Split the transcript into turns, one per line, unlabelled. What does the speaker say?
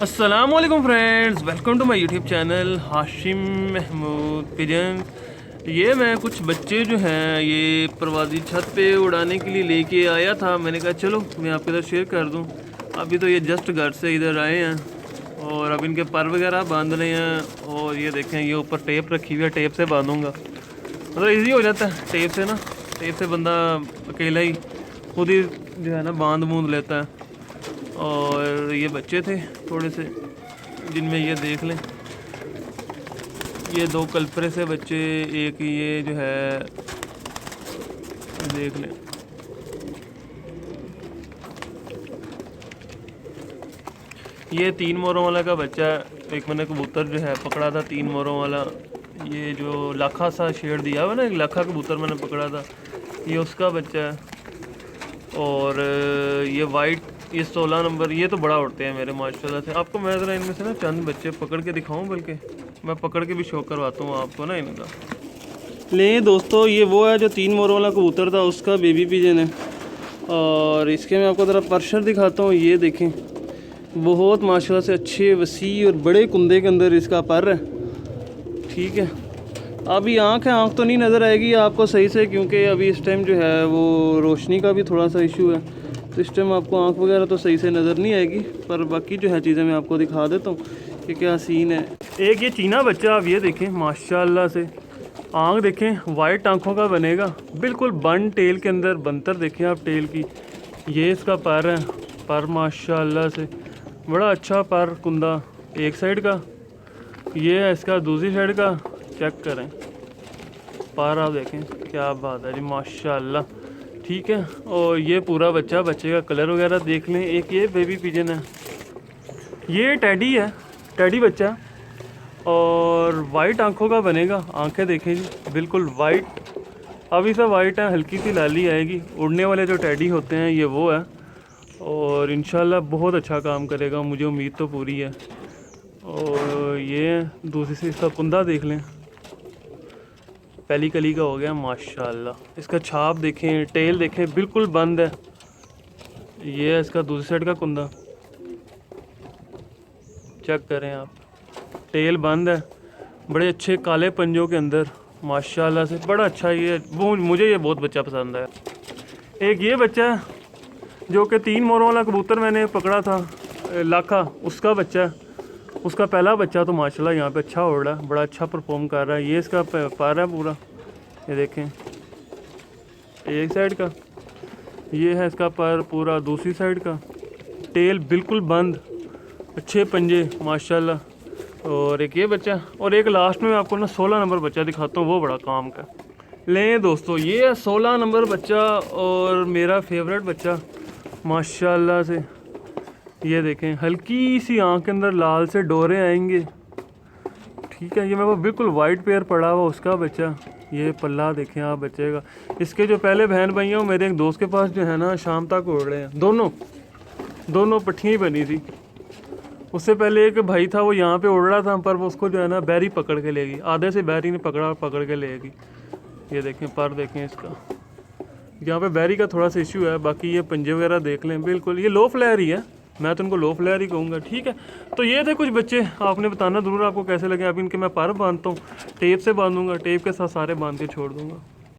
अस्सलामुअलैकुम friends, welcome to my YouTube channel Hashim Mahmood pigeon. ये मैं कुछ बच्चे जो हैं ये परवाज़ी छत पे उड़ाने के लिए लेके आया था। मैंने कहा चलो मैं आपके साथ शेयर कर दूं। अभी तो ये जस्ट घर से इधर आए हैं और अब इनके पर वगैरह बांध रहे हैं। और ये देखें ये ऊपर टेप रखी हुई है, टेप से बांधूँगा। मतलब ईजी हो जाता है टेप से ना, टेप से बंदा अकेला ही खुद ही जो है ना बांध बूंद लेता है। और ये बच्चे थे थोड़े से जिनमें ये देख लें, ये दो कल्परे से बच्चे, एक ये जो है देख लें, ये 3 मोरों वाला का बच्चा। एक मैंने कबूतर जो है पकड़ा था 3 मोरों वाला, ये जो लाखा सा शेड दिया हुआ ना, एक लाखा कबूतर मैंने पकड़ा था, ये उसका बच्चा है। और ये वाइट, ये 16 नंबर, ये तो बड़ा उड़ते हैं मेरे माशाल्लाह से। आपको मैं ज़रा इनमें से ना चंद बच्चे पकड़ के दिखाऊं, बल्कि मैं पकड़ के भी शो करवाता हूँ आपको ना इनका। ले दोस्तों, ये वो है जो 3 मोरों वाला कबूतर था, उसका बेबी पिजन है। और इसके मैं आपको ज़रा पर्शर दिखाता हूँ। ये देखें, बहुत माशाल्लाह से अच्छे वसी और बड़े कुंदे के अंदर इसका पर है। ठीक है, अभी आँख है, आँख तो नहीं नज़र आएगी आपको सही से, क्योंकि अभी इस टाइम जो है वो रोशनी का भी थोड़ा सा इशू है, तो इस टाइम आपको आँख वगैरह तो सही से नज़र नहीं आएगी। पर बाकी जो है चीज़ें मैं आपको दिखा देता हूँ कि क्या सीन है। एक ये चीना बच्चा, आप ये देखें माशाल्लाह से, आँख देखें वाइट आँखों का बनेगा, बिल्कुल बन टेल के अंदर बनतर देखें आप टेल की। ये इसका पर है, पर माशाल्लाह से बड़ा अच्छा पर कुंदा एक साइड का, ये है इसका दूसरी साइड का। चेक करें पर, आप देखें क्या बात है जी माशाल्लाह। ठीक है, और ये पूरा बच्चा, बच्चे का कलर वगैरह देख लें। एक ये बेबी पिजन है, ये टैडी है, टैडी बच्चा, और वाइट आंखों का बनेगा। आंखें देखें जी बिल्कुल वाइट, अभी सब वाइट है, हल्की सी लाली आएगी। उड़ने वाले जो टैडी होते हैं ये वो है, और इंशाल्लाह बहुत अच्छा काम करेगा, मुझे उम्मीद तो पूरी है। और ये दूसरी से इसका कुंदा देख लें, पहली कली का हो गया माशाल्लाह। इसका छाप देखें, टेल देखें बिल्कुल बंद है। ये है इसका दूसरी साइड का कुंदा, चेक करें आप, टेल बंद है, बड़े अच्छे काले पंजों के अंदर माशाल्लाह से, बड़ा अच्छा। ये वो मुझे ये बहुत बच्चा पसंद है। एक ये बच्चा है जो कि 3 मोरों वाला कबूतर मैंने पकड़ा था, लाखा, उसका बच्चा है। उसका पहला बच्चा तो माशाल्लाह यहाँ पे अच्छा उड़ रहा है, बड़ा अच्छा परफॉर्म कर रहा है। ये इसका पर है पूरा, ये देखें एक साइड का, ये है इसका पर पूरा दूसरी साइड का, टेल बिल्कुल बंद, अच्छे पंजे माशाल्लाह। और एक ये बच्चा, और एक लास्ट में आपको ना 16 नंबर बच्चा दिखाता हूँ, वो बड़ा काम का। लें दोस्तों, ये है 16 नंबर बच्चा और मेरा फेवरेट बच्चा माशाल्लाह से। ये देखें हल्की सी आँख के अंदर लाल से डोरे आएंगे। ठीक है, ये मेरे को बिल्कुल वाइट पेयर पड़ा हुआ उसका बच्चा। ये पल्ला देखें आप बच्चे का। इसके जो पहले बहन भाई हैं, मेरे एक दोस्त के पास जो है ना शाम तक उड़ रहे हैं, दोनों पट्टियाँ ही बनी थी। उससे पहले एक भाई था, वो यहाँ पे उड़ रहा था, पर वो उसको जो है ना बैरी पकड़ के ले गई, आधे से बैरी ने पकड़ के ले गई। ये देखें पर देखें इसका, यहाँ पे बैरी का थोड़ा सा इशू है, बाकी ये पंजे वगैरह देख लें बिल्कुल। ये लो फ्लेयर ही है, मैं तो उनको लो फ्लेयर ही कहूँगा। ठीक है, तो ये थे कुछ बच्चे, आपने बताना ज़रूर आपको कैसे लगे। अभी इनके मैं पर बांधता हूँ, टेप से बांधूँगा, टेप के साथ सारे बांध के छोड़ दूँगा।